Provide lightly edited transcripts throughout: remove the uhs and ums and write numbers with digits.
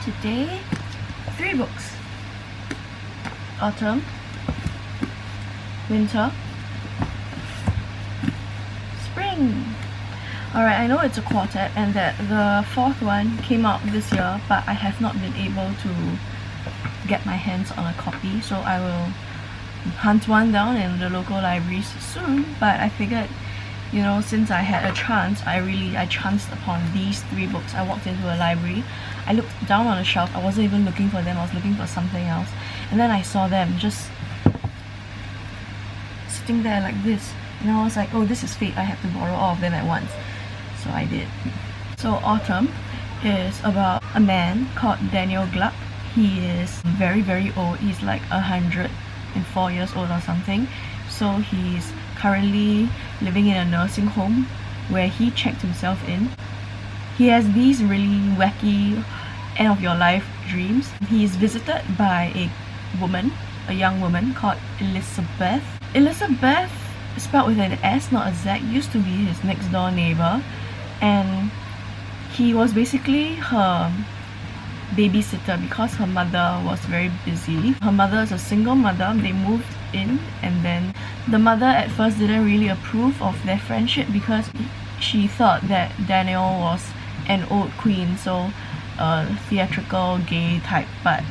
Today, 3 books. Autumn, Winter, Spring. Alright, I know it's a quartet and that the 4th one came out this year, but I have not been able to get my hands on a copy, so I will hunt one down in the local libraries soon. But I figured, you know, since I had a chance, I chanced upon these 3 books. I walked into a library, I looked down on a shelf, I wasn't even looking for them, I was looking for something else, and then I saw them just sitting there like this, and I was like, oh, this is fate, I have to borrow all of them at once. So I did. So Autumn is about a man called Daniel Gluck. He is very, very old. He's like 104 years old or something. So he's currently living in a nursing home where he checked himself in. He has these really wacky end of your life dreams. He is visited by a young woman called Elizabeth. Elizabeth, spelled with an S, not a Z, used to be his next door neighbor, and he was basically her babysitter because her mother was very busy. Her mother is a single mother. They moved in, and then the mother at first didn't really approve of their friendship because she thought that Daniel was an old queen, so a theatrical gay type, but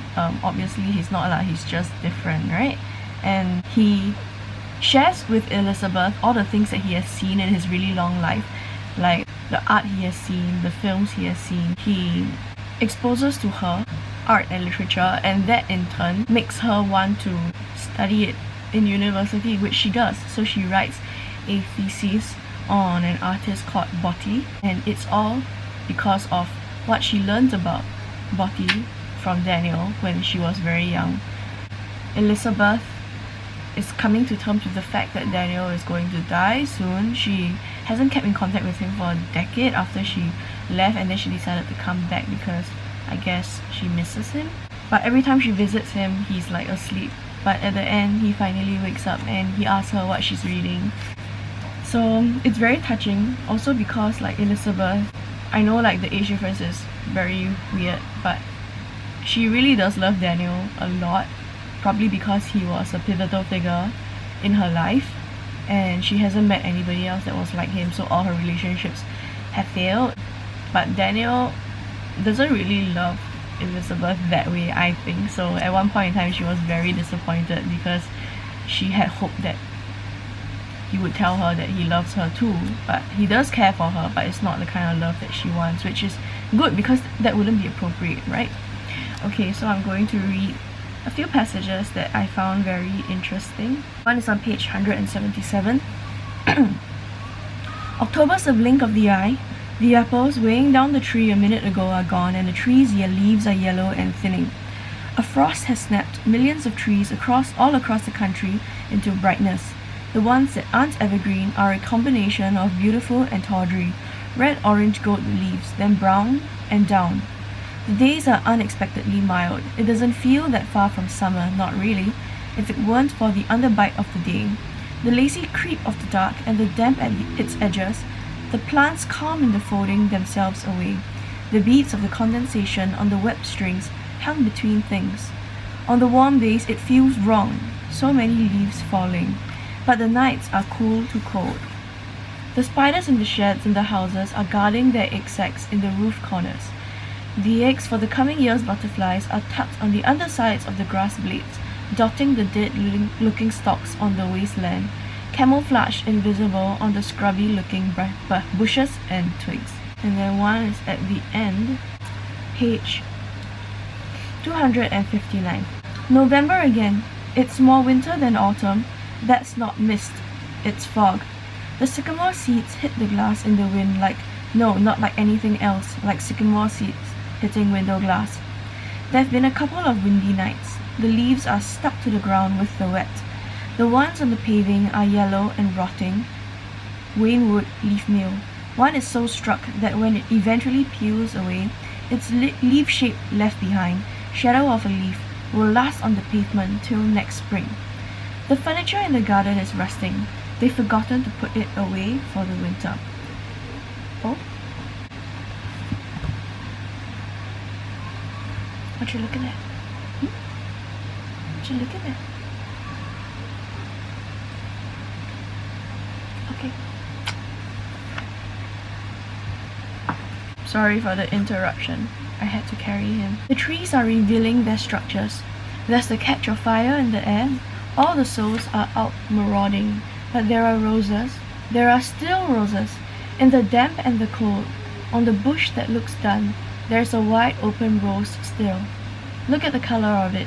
obviously he's not lah, he's just different, right? And he shares with Elizabeth all the things that he has seen in his really long life, like the art he has seen, the films he has seen. He exposes to her art and literature, and that in turn makes her want to study it in university, which she does. So she writes a thesis on an artist called Botti, and it's all because of what she learned about Botti from Daniel when she was very young. Elizabeth is coming to terms with the fact that Daniel is going to die soon. She hasn't kept in contact with him for a decade after she left, and then she decided to come back because I guess she misses him. But every time she visits him, he's like asleep. But at the end, he finally wakes up and he asks her what she's reading. So it's very touching, also because like Elizabeth, I know like the age difference is very weird, but she really does love Daniel a lot, probably because he was a pivotal figure in her life, and she hasn't met anybody else that was like him, so all her relationships have failed. But Daniel doesn't really love Elizabeth that way, I think. So at one point in time she was very disappointed because she had hoped that he would tell her that he loves her too, but he does care for her, but it's not the kind of love that she wants, which is good because that wouldn't be appropriate, right? Okay, so I'm going to read a few passages that I found very interesting. One is on page 177. October's a blink of the eye. The apples weighing down the tree a minute ago are gone, and the tree's leaves are yellow and thinning. A frost has snapped millions of trees all across the country into brightness. The ones that aren't evergreen are a combination of beautiful and tawdry, red, orange, gold leaves, then brown and down. The days are unexpectedly mild. It doesn't feel that far from summer, not really, if it weren't for the underbite of the day, the lazy creep of the dark, and the damp at its edges. The plants calm in the folding themselves away. The beads of the condensation on the web strings hung between things. On the warm days it feels wrong, so many leaves falling, but the nights are cool to cold. The spiders in the sheds in the houses are guarding their egg sacs in the roof corners. The eggs for the coming year's butterflies are tucked on the undersides of the grass blades, dotting the dead-looking stalks on the wasteland, camouflaged invisible on the scrubby-looking bushes and twigs. And then one is at the end, page 259. November again. It's more winter than autumn. That's not mist, it's fog. The sycamore seeds hit the glass in the wind not like anything else, like sycamore seeds hitting window glass. There've been a couple of windy nights. The leaves are stuck to the ground with the wet. The ones on the paving are yellow and rotting. Waynwood leaf meal. One is so struck that when it eventually peels away, its leaf shape left behind, shadow of a leaf, will last on the pavement till next spring. The furniture in the garden is rusting. They've forgotten to put it away for the winter. Oh? What you looking at? What you looking at? Okay. Sorry for the interruption. I had to carry him. The trees are revealing their structures. There's the catch of fire in the air. All the souls are out marauding. But there are roses. There are still roses. In the damp and the cold. On the bush that looks done, there's a wide open rose still. Look at the color of it.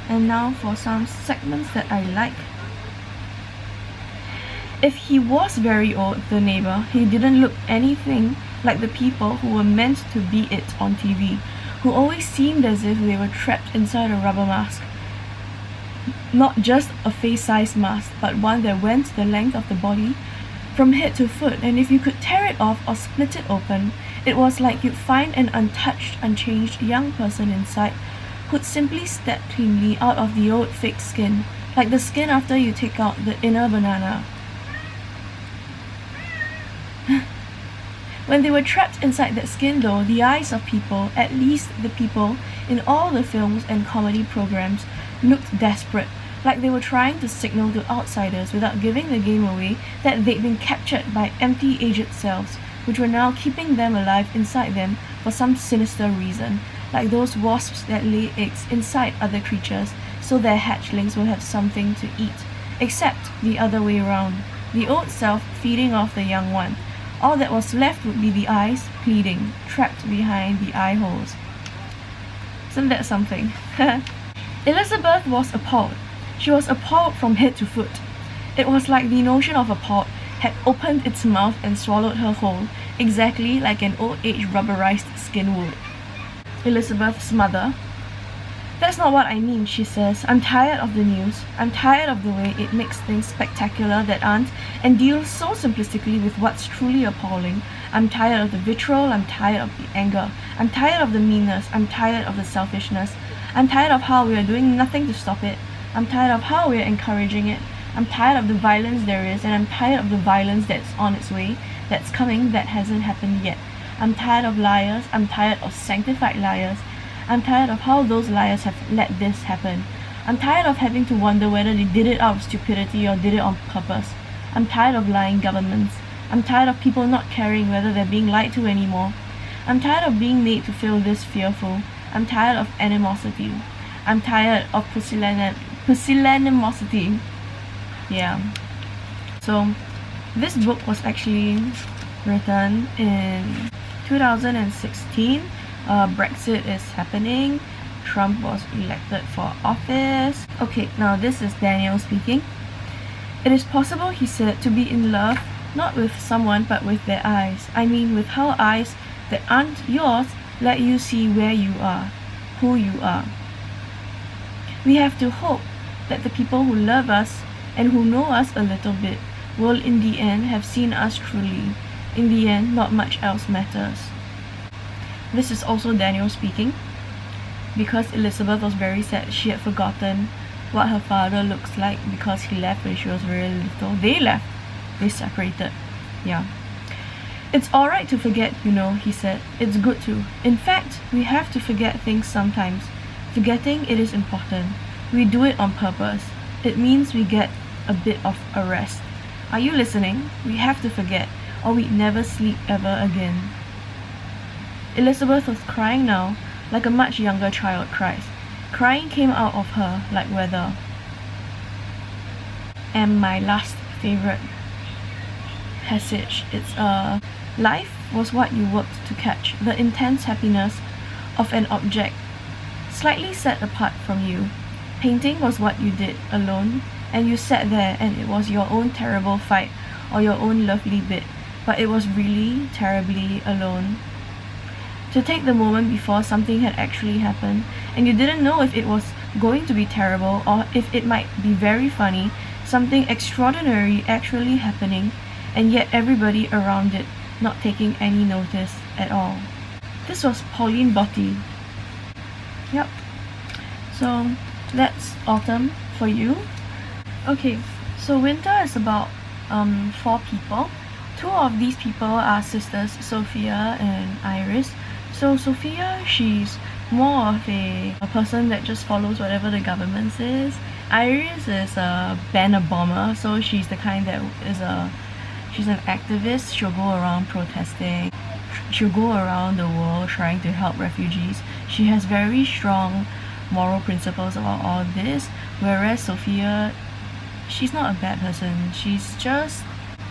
And now for some segments that I like. If he was very old, the neighbor, he didn't look anything like the people who were meant to be it on TV, who always seemed as if they were trapped inside a rubber mask. Not just a face-sized mask, but one that went the length of the body from head to foot, and if you could tear it off or split it open, it was like you'd find an untouched, unchanged young person inside who'd simply step cleanly out of the old fake skin, like the skin after you take out the inner banana. When they were trapped inside that skin though, the eyes of people, at least the people in all the films and comedy programs, looked desperate, like they were trying to signal to outsiders without giving the game away that they'd been captured by empty aged cells, which were now keeping them alive inside them for some sinister reason, like those wasps that lay eggs inside other creatures so their hatchlings will have something to eat, except the other way around, the old self feeding off the young one. All that was left would be the eyes pleading, trapped behind the eye holes. Isn't that something? Elizabeth was appalled. She was appalled from head to foot. It was like the notion of a pot had opened its mouth and swallowed her whole, exactly like an old-age rubberized skin would. Elizabeth's mother. That's not what I mean, she says. I'm tired of the news. I'm tired of the way it makes things spectacular that aren't and deals so simplistically with what's truly appalling. I'm tired of the vitriol. I'm tired of the anger. I'm tired of the meanness. I'm tired of the selfishness. I'm tired of how we are doing nothing to stop it. I'm tired of how we are encouraging it. I'm tired of the violence there is, and I'm tired of the violence that's on its way, that's coming, that hasn't happened yet. I'm tired of liars. I'm tired of sanctified liars. I'm tired of how those liars have let this happen. I'm tired of having to wonder whether they did it out of stupidity or did it on purpose. I'm tired of lying governments. I'm tired of people not caring whether they're being lied to anymore. I'm tired of being made to feel this fearful. I'm tired of animosity. I'm tired of pusillanimosity. Yeah. So, this book was actually written in 2016. Brexit is happening. Trump was elected for office. Okay, now this is Daniel speaking. It is possible, he said, to be in love not with someone but with their eyes. I mean with how eyes that aren't yours let you see where you are, who you are. We have to hope that the people who love us and who know us a little bit will in the end have seen us truly. In the end, not much else matters. This is also Daniel speaking, because Elizabeth was very sad. She had forgotten what her father looks like because he left when she was very little. They left. They separated. Yeah. It's alright to forget, you know, he said. It's good to. In fact, we have to forget things sometimes. Forgetting it is important. We do it on purpose. It means we get a bit of a rest. Are you listening? We have to forget, or we'd never sleep ever again. Elizabeth was crying now, like a much younger child cries. Crying came out of her like weather. And my last favorite passage, it's life was what you worked to catch, the intense happiness of an object slightly set apart from you. Painting was what you did alone, and you sat there and it was your own terrible fight or your own lovely bit, but it was really terribly alone. To take the moment before something had actually happened, and you didn't know if it was going to be terrible or if it might be very funny, something extraordinary actually happening, and yet everybody around it not taking any notice at all. This was Pauline Botti. Yep. So that's autumn for you. Okay, so winter is about 4 people. 2 of these people are sisters, Sophia and Iris. So Sophia, she's more of a person that just follows whatever the government says. Iris is a banner bomber, so she's the kind that she's an activist. She'll go around protesting. She'll go around the world trying to help refugees. She has very strong moral principles about all this, whereas Sophia, she's not a bad person. She's just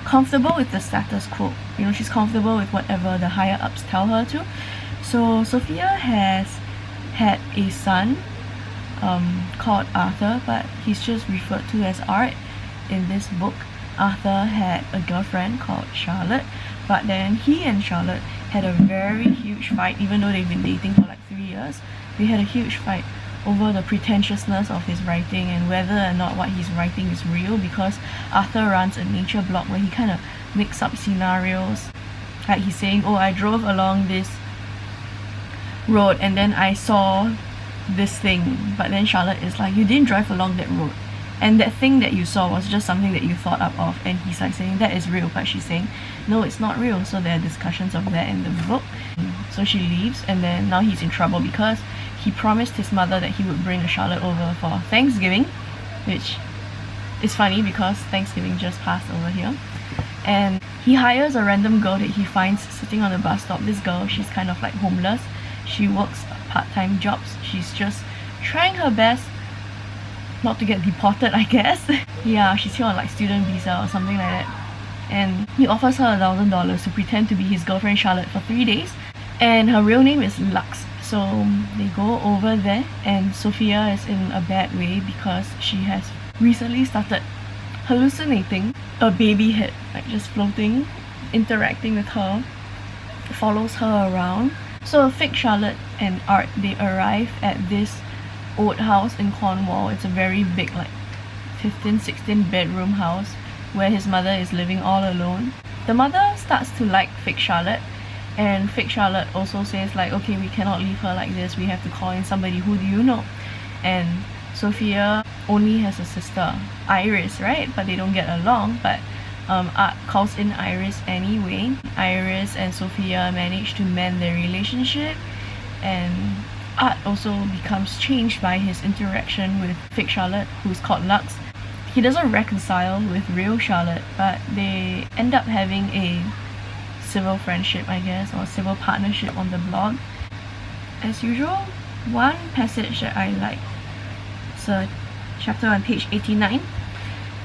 comfortable with the status quo. You know, she's comfortable with whatever the higher ups tell her to. So Sophia has had a son called Arthur, but he's just referred to as Art in this book. Arthur had a girlfriend called Charlotte, but then he and Charlotte had a very huge fight. Even though they've been dating for like 3 years, they had a huge fight over the pretentiousness of his writing and whether or not what he's writing is real, because Arthur runs a nature blog where he kind of makes up scenarios. Like he's saying, oh, I drove along this road and then I saw this thing, but then Charlotte is like, you didn't drive along that road, and that thing that you saw was just something that you thought up of. And he's like saying that is real, but she's saying no, it's not real. So there are discussions of that in the book. So she leaves, and then now he's in trouble because he promised his mother that he would bring Charlotte over for Thanksgiving, which is funny because Thanksgiving just passed over here. And he hires a random girl that he finds sitting on the bus stop. This girl, she's kind of like homeless. She works part-time jobs. She's just trying her best not to get deported, I guess. Yeah, she's here on like student visa or something like that. And he offers her $1,000 to pretend to be his girlfriend Charlotte for 3 days. And her real name is Lux. So they go over there, and Sophia is in a bad way because she has recently started hallucinating a baby head, like just floating, interacting with her, follows her around. So fake Charlotte and Art, they arrive at this old house in Cornwall. It's a very big, like 15-16 bedroom house where his mother is living all alone. The mother starts to like fake Charlotte, and fake Charlotte also says like, okay, we cannot leave her like this, we have to call in somebody. Who do you know? And Sophia only has a sister, Iris, right? But they don't get along. But Art calls in Iris anyway. Iris and Sophia manage to mend their relationship, and Art also becomes changed by his interaction with fake Charlotte, who's called Lux. He doesn't reconcile with real Charlotte, but they end up having a civil friendship, I guess, or civil partnership on the blog. As usual, one passage that I like, it's a chapter on page 89.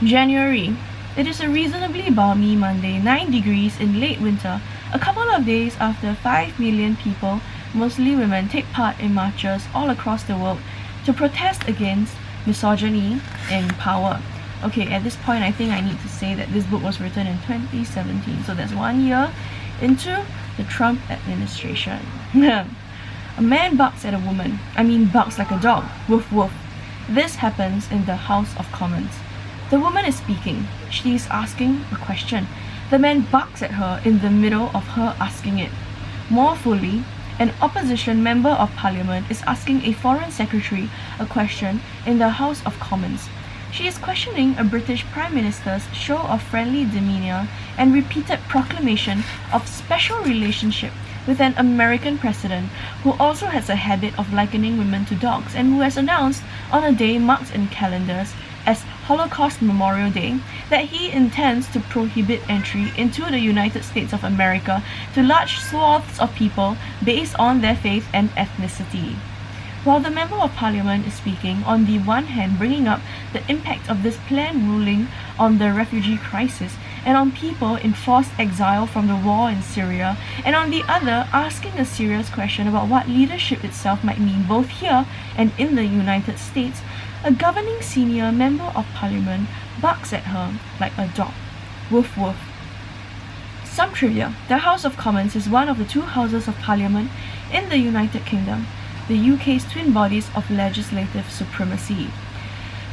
January. It is a reasonably balmy Monday, 9 degrees in late winter, a couple of days after 5 million people, mostly women, take part in marches all across the world to protest against misogyny in power. Okay, at this point I think I need to say that this book was written in 2017, so that's 1 year into the Trump administration. A man barks at a woman. I mean, barks like a dog. Woof woof. This happens in the House of Commons. The woman is speaking. She is asking a question. The man barks at her in the middle of her asking it. More fully, an opposition member of parliament is asking a foreign secretary a question in the House of Commons. She is questioning a British Prime Minister's show of friendly demeanour and repeated proclamation of special relationship with an American president who also has a habit of likening women to dogs, and who has announced on a day marked in calendars as Holocaust Memorial Day that he intends to prohibit entry into the United States of America to large swaths of people based on their faith and ethnicity. While the Member of Parliament is speaking, on the one hand bringing up the impact of this planned ruling on the refugee crisis and on people in forced exile from the war in Syria, and on the other asking a serious question about what leadership itself might mean both here and in the United States, a governing senior Member of Parliament barks at her like a dog. Woof woof. Some trivia. The House of Commons is one of the two Houses of Parliament in the United Kingdom, the UK's twin bodies of legislative supremacy.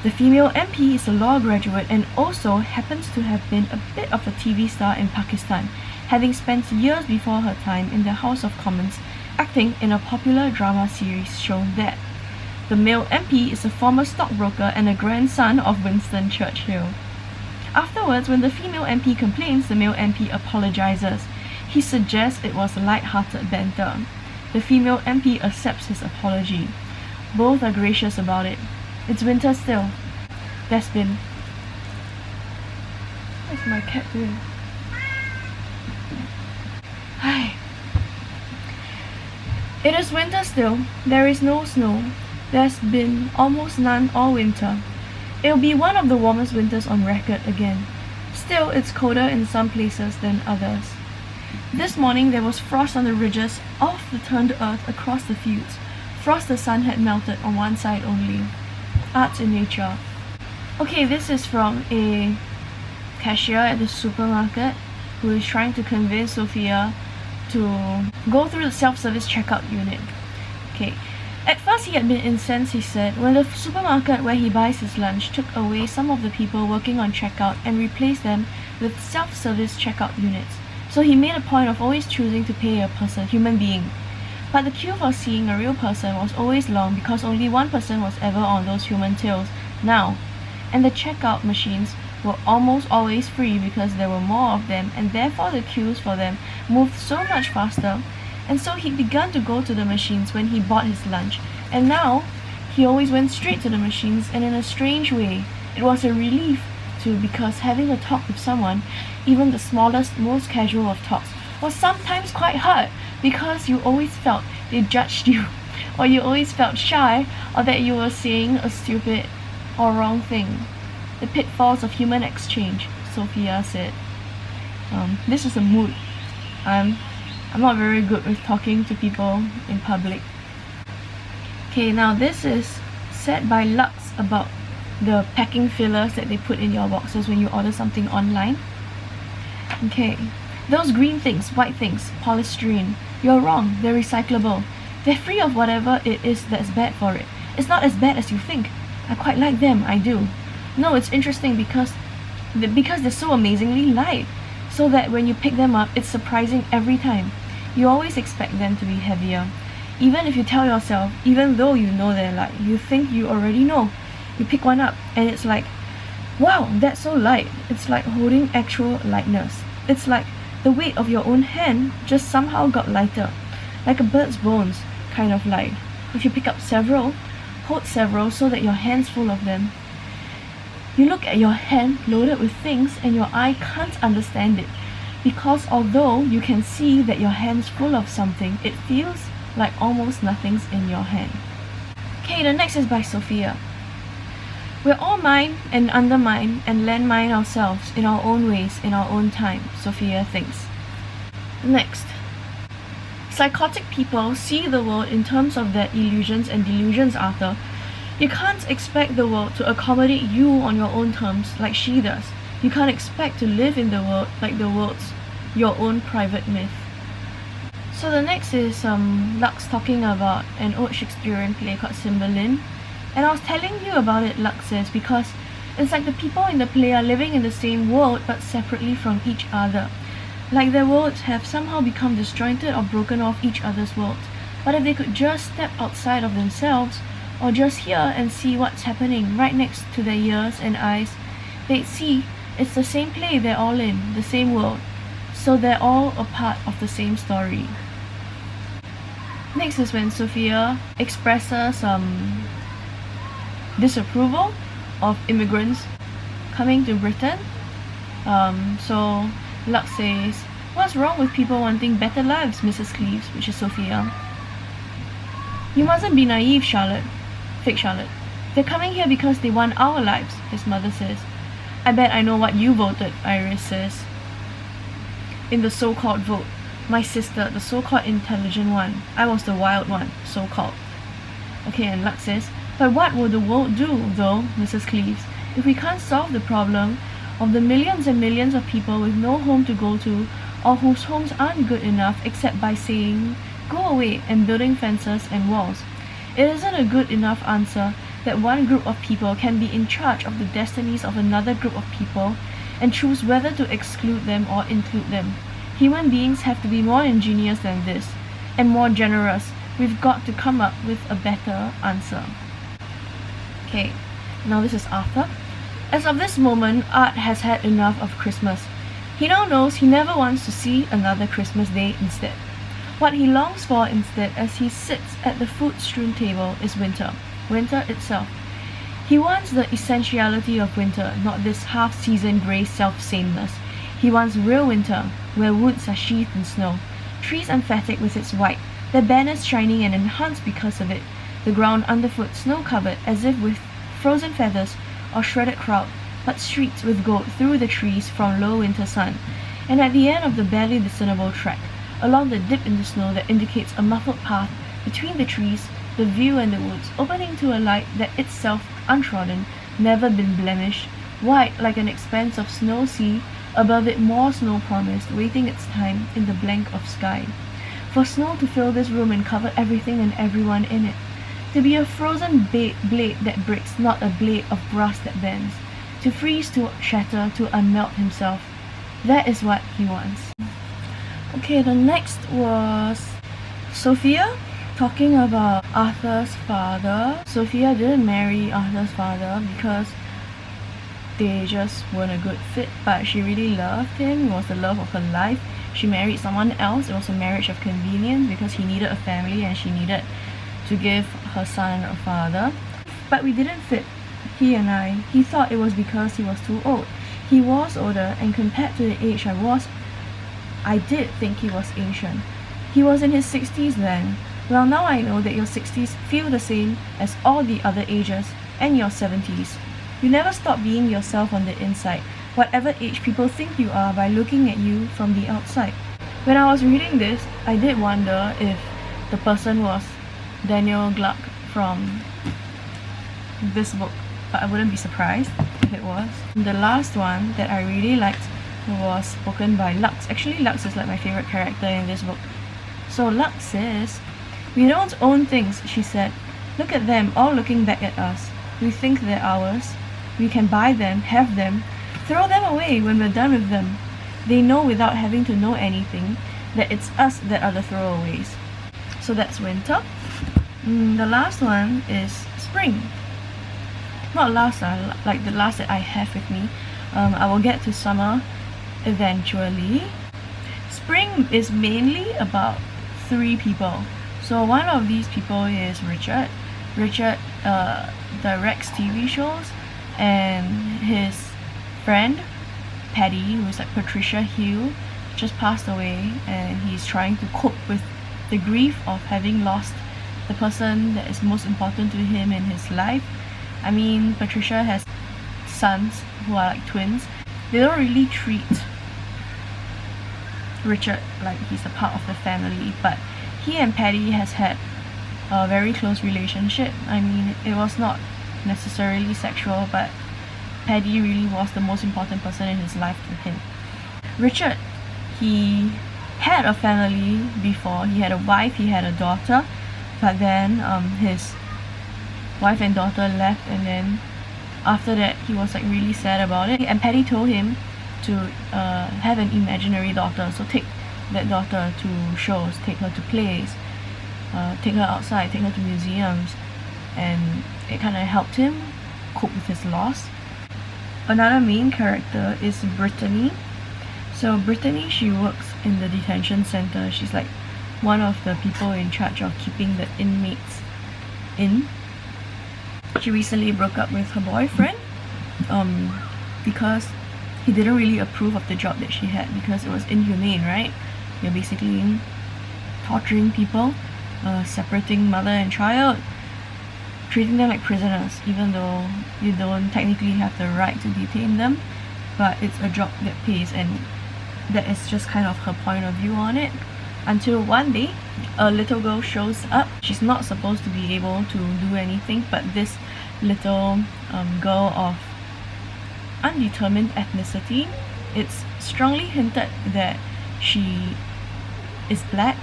The female MP is a law graduate and also happens to have been a bit of a TV star in Pakistan, having spent years before her time in the House of Commons acting in a popular drama series shown there. The male MP is a former stockbroker and a grandson of Winston Churchill. Afterwards, when the female MP complains, the male MP apologizes. He suggests it was light-hearted banter. The female MP accepts his apology. Both are gracious about it. It's winter still. There's been... What's my cat doing? Hi. It is winter still. There is no snow. There's been almost none all winter. It'll be one of the warmest winters on record again. Still, it's colder in some places than others. This morning there was frost on the ridges of the turned earth across the fields. Frost the sun had melted on one side only. Arts in nature. Okay, this is from a cashier at the supermarket who is trying to convince Sophia to go through the self-service checkout unit. Okay. At first he had been incensed, he said, when the supermarket where he buys his lunch took away some of the people working on checkout and replaced them with self-service checkout units. So he made a point of always choosing to pay a person, human being. But the queue for seeing a real person was always long because only one person was ever on those human tills now. And the checkout machines were almost always free because there were more of them, and therefore the queues for them moved so much faster. And so he'd begun to go to the machines when he bought his lunch, and now he always went straight to the machines, and in a strange way, it was a relief too, because having a talk with someone, even the smallest, most casual of talks, was sometimes quite hard, because you always felt they judged you, or you always felt shy, or that you were saying a stupid or wrong thing. The pitfalls of human exchange, Sophia said. This is a mood. I'm not very good with talking to people in public. Okay, now this is said by Lux about the packing fillers that they put in your boxes when you order something online. Okay, those green things, white things, polystyrene, you're wrong, they're recyclable. They're free of whatever it is that's bad for it. It's not as bad as you think. I quite like them, I do. No, it's interesting because they're so amazingly light, so that when you pick them up, it's surprising every time. You always expect them to be heavier. Even if you tell yourself, even though you know they're light, you think you already know. You pick one up and it's like, wow, that's so light. It's like holding actual lightness. It's like the weight of your own hand just somehow got lighter. Like a bird's bones, kind of light. If you pick up several, hold several so that your hand's full of them. You look at your hand loaded with things and your eye can't understand it. Because although you can see that your hand's full of something, it feels like almost nothing's in your hand. Okay, the next is by Sophia. We're all mine and undermine and landmine ourselves in our own ways, in our own time, Sophia thinks. Next. Psychotic people see the world in terms of their illusions and delusions, Arthur. You can't expect the world to accommodate you on your own terms like she does. You can't expect to live in the world like the world's your own private myth. So the next is Lux talking about an old Shakespearean play called Cymbeline. And I was telling you about it, Lux says, because it's like the people in the play are living in the same world but separately from each other. Like their worlds have somehow become disjointed or broken off each other's worlds. But if they could just step outside of themselves, or just hear and see what's happening right next to their ears and eyes, they'd see it's the same play they're all in, the same world. So they're all a part of the same story. Next is when Sophia expresses disapproval of immigrants coming to Britain. So Lux says, what's wrong with people wanting better lives, Mrs. Cleves, which is Sophia? You mustn't be naive, Charlotte. Fake Charlotte. They're coming here because they want our lives, his mother says. I bet I know what you voted, Iris says. In the so-called vote. My sister, the so-called intelligent one. I was the wild one, so-called. Okay, and Lux says, but what will the world do, though, Mrs. Cleves, if we can't solve the problem of the millions and millions of people with no home to go to, or whose homes aren't good enough except by saying, go away, and building fences and walls? It isn't a good enough answer that one group of people can be in charge of the destinies of another group of people and choose whether to exclude them or include them. Human beings have to be more ingenious than this, and more generous. We've got to come up with a better answer. Okay, now this is Arthur. As of this moment, Art has had enough of Christmas. He now knows he never wants to see another Christmas day instead. What he longs for instead as he sits at the food-strewn table is winter, winter itself. He wants the essentiality of winter, not this half-season grey self-sameness. He wants real winter, where woods are sheathed in snow, trees emphatic with its white, their banners shining and enhanced because of it, the ground underfoot snow-covered as if with frozen feathers or shredded kraut, but streaked with gold through the trees from low winter sun, and at the end of the barely discernible track, along the dip in the snow that indicates a muffled path between the trees, the view and the woods, opening to a light that itself untrodden, never been blemished, white like an expanse of snow sea, above it more snow promised, waiting its time in the blank of sky. For snow to fill this room and cover everything and everyone in it. To be a frozen blade that breaks, not a blade of brass that bends. To freeze, to shatter, to unmelt himself. That is what he wants. Okay, the next was Sophia, talking about Arthur's father. Sophia didn't marry Arthur's father because they just weren't a good fit, but she really loved him. It was the love of her life. She married someone else. It was a marriage of convenience because he needed a family and she needed to give her son a father. But we didn't fit, he and I. He thought it was because he was too old. He was older, and compared to the age I did think he was ancient. He was in his 60s then. Well, now I know that your 60s feel the same as all the other ages, and your 70s. You never stop being yourself on the inside, whatever age people think you are by looking at you from the outside. When I was reading this, I did wonder if the person was Daniel Gluck from this book, but I wouldn't be surprised if it was. The last one that I really liked was spoken by Lux. Actually, Lux is like my favorite character in this book. So Lux says, "We don't own things," she said. "Look at them, all looking back at us. We think they're ours. We can buy them, have them, throw them away when we're done with them. They know without having to know anything that it's us that are the throwaways." So that's winter. The last one is spring. Not last, like the last that I have with me. I will get to summer eventually. Spring is mainly about 3 people. So one of these people is Richard. Richard directs TV shows, and his friend Paddy, who's like Patricia Hill, just passed away, and he's trying to cope with the grief of having lost the person that is most important to him in his life. I mean, Patricia has sons who are like twins. They don't really treat Richard like he's a part of the family, but he and Paddy has had a very close relationship. I mean, it was not necessarily sexual, but Paddy really was the most important person in his life to him. Richard, he had a family before. He had a wife, he had a daughter, but then his wife and daughter left, and then after that he was like really sad about it, and Paddy told him to have an imaginary daughter, so take that daughter to shows, take her to plays, take her outside, take her to museums, and it kind of helped him cope with his loss. Another main character is Brittany. So Brittany, she works in the detention center. She's like one of the people in charge of keeping the inmates in. She recently broke up with her boyfriend because he didn't really approve of the job that she had, because it was inhumane, right? You're basically torturing people, separating mother and child, treating them like prisoners, even though you don't technically have the right to detain them, but it's a job that pays, and that is just kind of her point of view on it. Until one day, a little girl shows up. She's not supposed to be able to do anything, but this little girl of undetermined ethnicity, it's strongly hinted that she is black,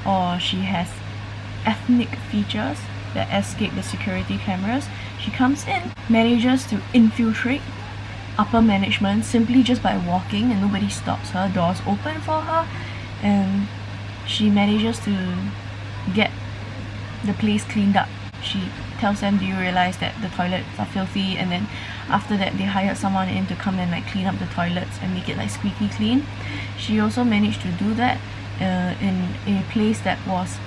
or she has ethnic features that escape the security cameras. She comes in, manages to infiltrate upper management simply just by walking, and nobody stops her. Doors open for her, and she manages to get the place cleaned up. She tells them, "Do you realize that the toilets are filthy?" And then after that, they hired someone in to come and like clean up the toilets and make it like squeaky clean. She also managed to do that, in a place that was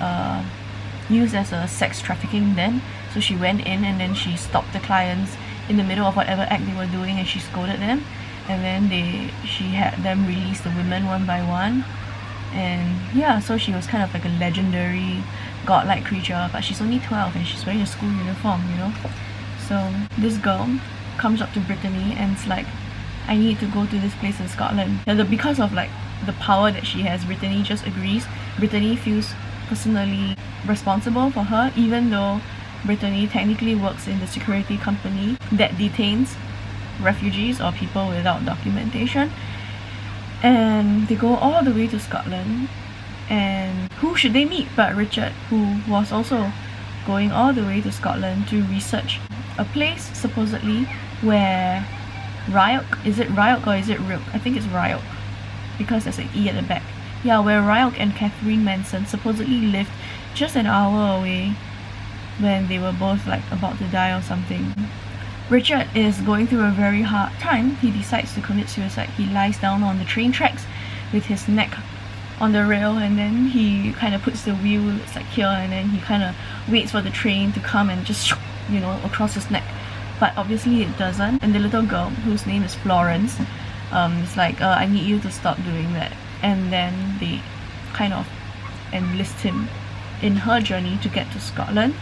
used as a sex trafficking den. So she went in and then she stopped the clients in the middle of whatever act they were doing, and she scolded them, and then she had them release the women one by one. And yeah, so she was kind of like a legendary godlike creature, but she's only 12 and she's wearing a school uniform, you know. So this girl comes up to Brittany and it's like, I need to go to this place in Scotland. And because of like the power that she has, Brittany just agrees. Brittany feels personally responsible for her, even though Brittany technically works in the security company that detains refugees or people without documentation. And they go all the way to Scotland, and who should they meet but Richard, who was also going all the way to Scotland to research a place supposedly where Ryok, is it Ryok or is it Ryuk? I think it's Ryok, because there's an E at the back. Yeah, where Ryok and Catherine Manson supposedly lived just an hour away when they were both like about to die or something. Richard is going through a very hard time. He decides to commit suicide. He lies down on the train tracks with his neck on the rail, and then he kind of puts the wheel, it's like here, and then he kind of waits for the train to come and just, you know, across his neck. But obviously it doesn't, and the little girl, whose name is Florence, is like, I need you to stop doing that. And then they kind of enlist him in her journey to get to Scotland.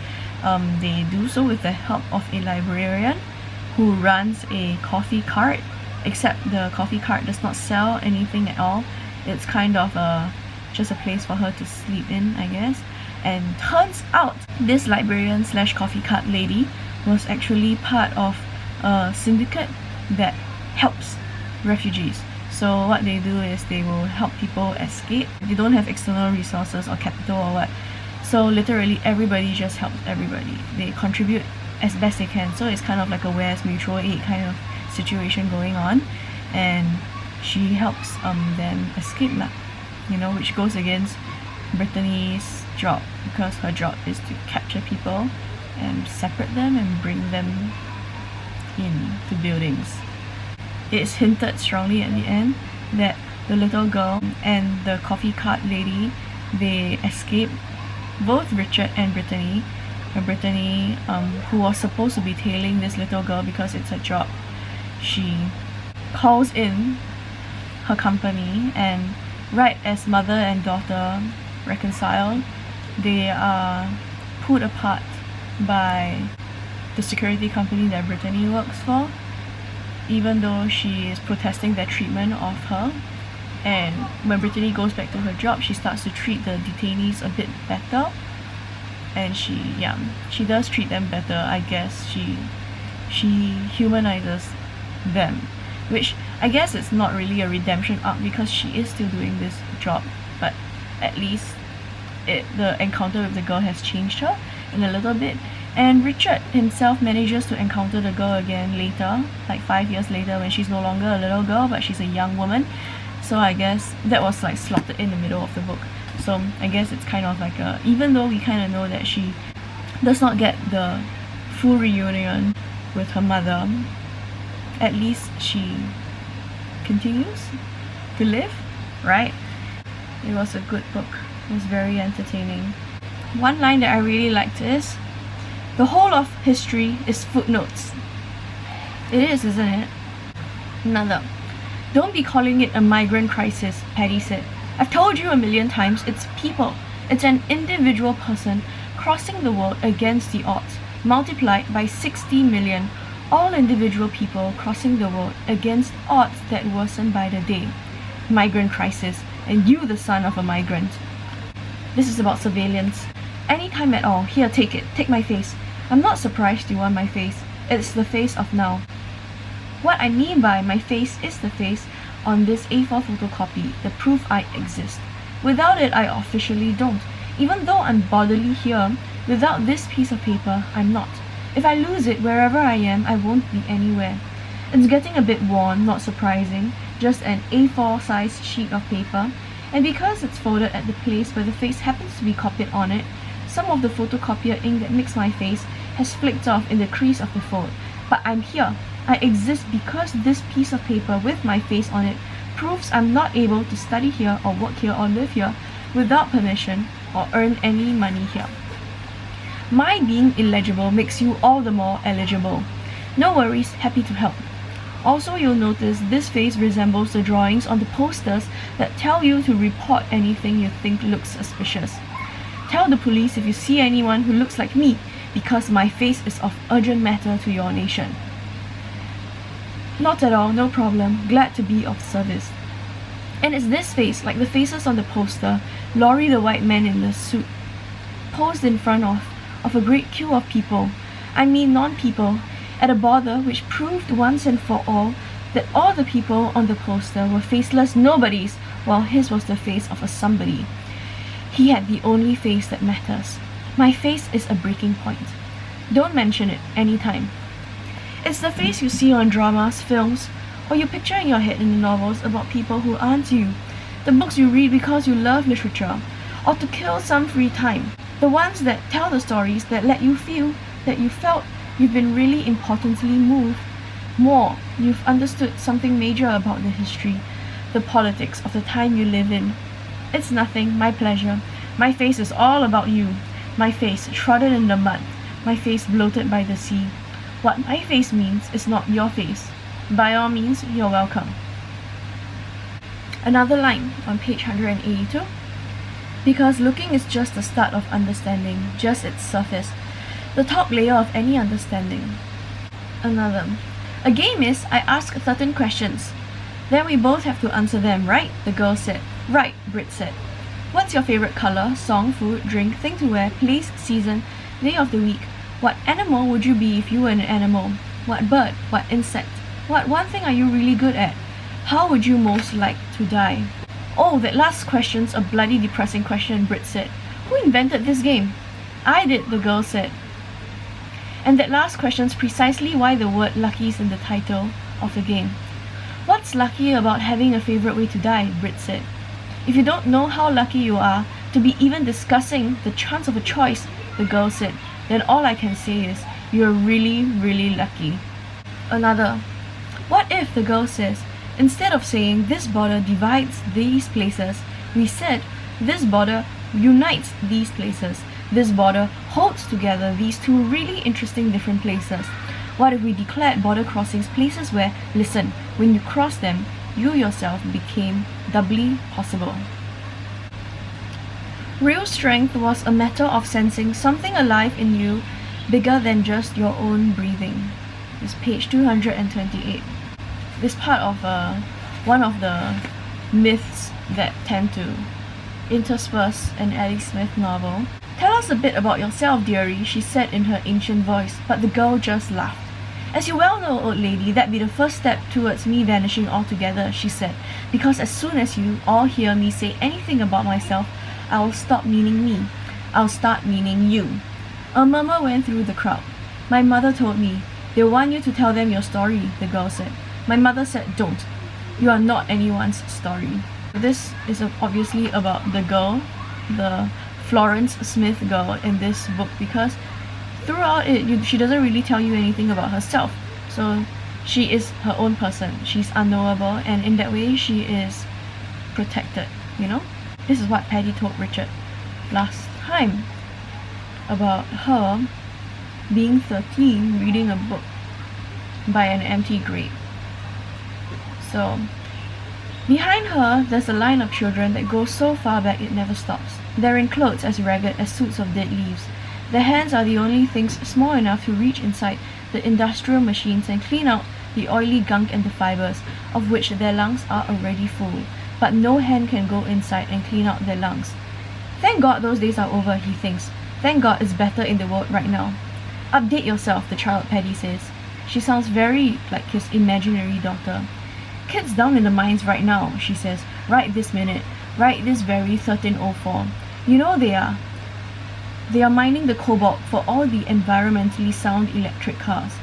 They do so with the help of a librarian who runs a coffee cart, except the coffee cart does not sell anything at all. It's kind of just a place for her to sleep in, I guess. And turns out this librarian slash coffee cart lady was actually part of a syndicate that helps refugees. So what they do is they will help people escape. They don't have external resources or capital or what. So literally everybody just helps everybody. They contribute as best they can. So it's kind of like a where's mutual aid kind of situation going on. And she helps them escape lah, you know, which goes against Brittany's job, because her job is to capture people and separate them and bring them into buildings. It's hinted strongly at the end that the little girl and the coffee cart lady, they escape both Richard and Brittany. Brittany, who was supposed to be tailing this little girl because it's her job, she calls in her company, and right as mother and daughter reconcile, they are pulled apart by the security company that Brittany works for, even though she is protesting their treatment of her. And when Brittany goes back to her job, she starts to treat the detainees a bit better, and she does treat them better, I guess. She humanizes them, which I guess it's not really a redemption arc because she is still doing this job, but at least the encounter with the girl has changed her in a little bit. And Richard himself manages to encounter the girl again later, like 5 years later, when she's no longer a little girl but she's a young woman. So I guess that was like slotted in the middle of the book. So I guess it's kind of like even though we kind of know that she does not get the full reunion with her mother, at least she continues to live, right? It was a good book. It was very entertaining. One line that I really liked is, "The whole of history is footnotes." It is, isn't it? Another. "Don't be calling it a migrant crisis," Patty said. "I've told you a million times, it's people. It's an individual person crossing the world against the odds, multiplied by 60 million. All individual people crossing the world against odds that worsen by the day. Migrant crisis, and you the son of a migrant." This is about surveillance. "Anytime at all. Here, take it. Take my face. I'm not surprised you want my face. It's the face of now. What I mean by my face is the face on this A4 photocopy, the proof I exist. Without it, I officially don't. Even though I'm bodily here, without this piece of paper, I'm not. If I lose it wherever I am, I won't be anywhere. It's getting a bit worn, not surprising, just an A4 sized sheet of paper, and because it's folded at the place where the face happens to be copied on it, some of the photocopier ink that makes my face has flicked off in the crease of the fold. But I'm here. I exist because this piece of paper with my face on it proves I'm not able to study here or work here or live here without permission or earn any money here. My being illegible makes you all the more eligible. No worries, happy to help. Also, you'll notice this face resembles the drawings on the posters that tell you to report anything you think looks suspicious. Tell the police if you see anyone who looks like me, because my face is of urgent matter to your nation. Not at all, no problem. Glad to be of service. And it's this face, like the faces on the poster, Laurie the white man in the suit, posed in front of a great queue of people, I mean non-people, at a bother which proved once and for all that all the people on the poster were faceless nobodies, while his was the face of a somebody. He had the only face that matters. My face is a breaking point. Don't mention it anytime. It's the face you see on dramas, films, or you picture in your head in the novels about people who aren't you. The books you read because you love literature, or to kill some free time. The ones that tell the stories that let you feel that you felt you've been really importantly moved. More, you've understood something major about the history, the politics of the time you live in. It's nothing, my pleasure. My face is all about you. My face trodden in the mud. My face bloated by the sea. What my face means is not your face. By all means, you're welcome. Another line on page 182. Because looking is just the start of understanding, just its surface, the top layer of any understanding. Another. A game is, I ask certain questions. Then we both have to answer them, right? The girl said. Right, Brit said. What's your favorite color, song, food, drink, thing to wear, place, season, day of the week? What animal would you be if you were an animal? What bird? What insect? What one thing are you really good at? How would you most like to die? Oh, that last question's a bloody depressing question, Brit said. Who invented this game? I did, the girl said. And that last question's precisely why the word lucky is in the title of the game. What's lucky about having a favorite way to die? Brit said. If you don't know how lucky you are to be even discussing the chance of a choice, the girl said, then all I can say is, you're really, really lucky. Another. What if, the girl says, instead of saying this border divides these places, we said this border unites these places. This border holds together these two really interesting different places. What if we declared border crossings places where, listen, when you cross them, you yourself became doubly possible? Real strength was a matter of sensing something alive in you bigger than just your own breathing. This page 228. This part of one of the myths that tend to intersperse an Alice Smith novel. Tell us a bit about yourself, dearie, she said in her ancient voice, but the girl just laughed. As you well know, old lady, that'd be the first step towards me vanishing altogether, she said, because as soon as you all hear me say anything about myself, I'll stop meaning me. I'll start meaning you. A murmur went through the crowd. My mother told me, they want you to tell them your story, the girl said. My mother said, don't. You are not anyone's story. This is obviously about the girl, the Florence Smith girl in this book, because throughout it, she doesn't really tell you anything about herself. So she is her own person. She's unknowable, and in that way, she is protected, you know? This is what Patty told Richard last time about her being 13 reading a book by an empty grave. So behind her, there's a line of children that goes so far back it never stops. They're in clothes as ragged as suits of dead leaves. Their hands are the only things small enough to reach inside the industrial machines and clean out the oily gunk and the fibers, of which their lungs are already full. But no hand can go inside and clean out their lungs. Thank God those days are over, he thinks. Thank God it's better in the world right now. Update yourself, the child Paddy says. She sounds very like his imaginary daughter. Kids down in the mines right now, she says. Right this minute. Right this very 1304. You know they are. They are mining the cobalt for all the environmentally sound electric cars.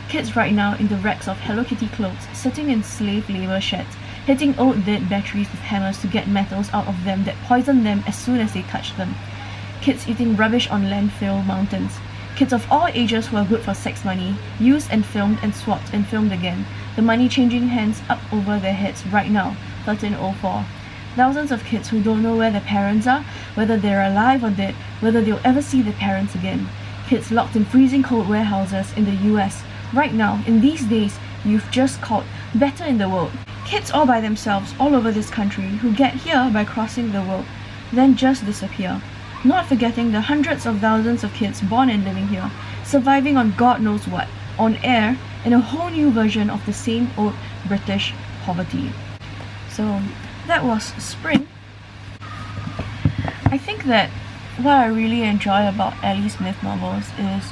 Kids right now in the racks of Hello Kitty clothes, sitting in slave labor sheds, hitting old dead batteries with hammers to get metals out of them that poison them as soon as they touch them. Kids eating rubbish on landfill mountains. Kids of all ages who are good for sex money, used and filmed and swapped and filmed again. The money changing hands up over their heads right now, 1304. Thousands of kids who don't know where their parents are, whether they're alive or dead, whether they'll ever see their parents again. Kids locked in freezing cold warehouses in the US. Right now, in these days, you've just called better in the world. Kids all by themselves all over this country who get here by crossing the world, then just disappear. Not forgetting the hundreds of thousands of kids born and living here, surviving on God knows what, on air, in a whole new version of the same old British poverty. So that was Spring. I think that what I really enjoy about Ellie Smith novels is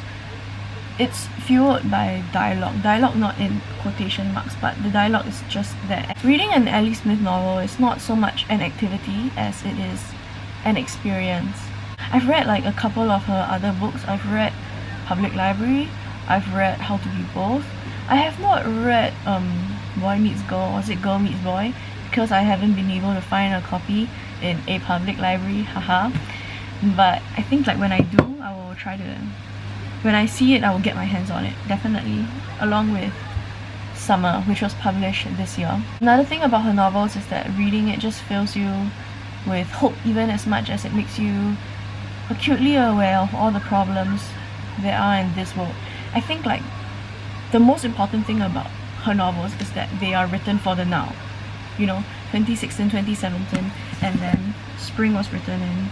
it's fueled by dialogue. Dialogue not in quotation marks, but the dialogue is just there. Reading an Ellie Smith novel is not so much an activity as it is an experience. I've read like a couple of her other books. I've read Public Library, I've read How to Be Both. I have not read Boy Meets Girl, or is it Girl Meets Boy? Because I haven't been able to find a copy in a public library, haha. But I think like when I do, I will try to, when I see it, I will get my hands on it, definitely, along with Summer, which was published this year. Another thing about her novels is that reading it just fills you with hope, even as much as it makes you acutely aware of all the problems there are in this world. I think like the most important thing about her novels is that they are written for the now. You know, 2016, 2017, and then Spring was written in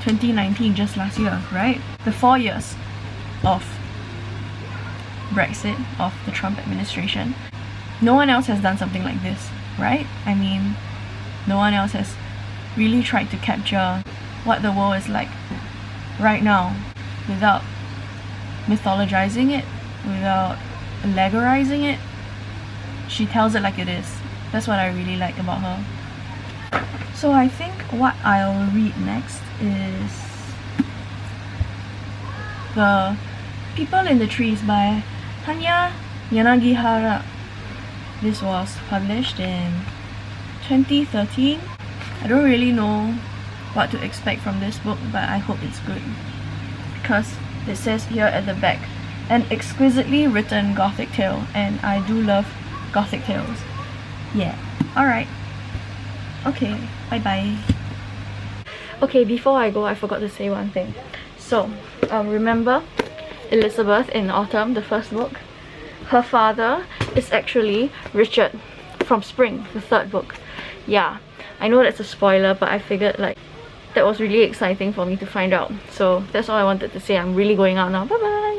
2019, just last year, right? The 4 years of Brexit, of the Trump administration. No one else has done something like this, right? I mean, no one else has really tried to capture what the world is like right now without mythologizing it, without allegorizing it. She tells it like it is. That's what I really like about her. So I think what I'll read next is The People in the Trees by Hanya Yanagihara. This was published in 2013. I don't really know what to expect from this book, but I hope it's good, because it says here at the back, an exquisitely written gothic tale, and I do love gothic tales. Yeah, alright. Okay, bye bye. Okay, before I go, I forgot to say one thing. So, remember Elizabeth in Autumn, the first book? Her father is actually Richard from Spring, the third book. Yeah, I know that's a spoiler, but I figured like that was really exciting for me to find out. So that's all I wanted to say. I'm really going out now. Bye bye.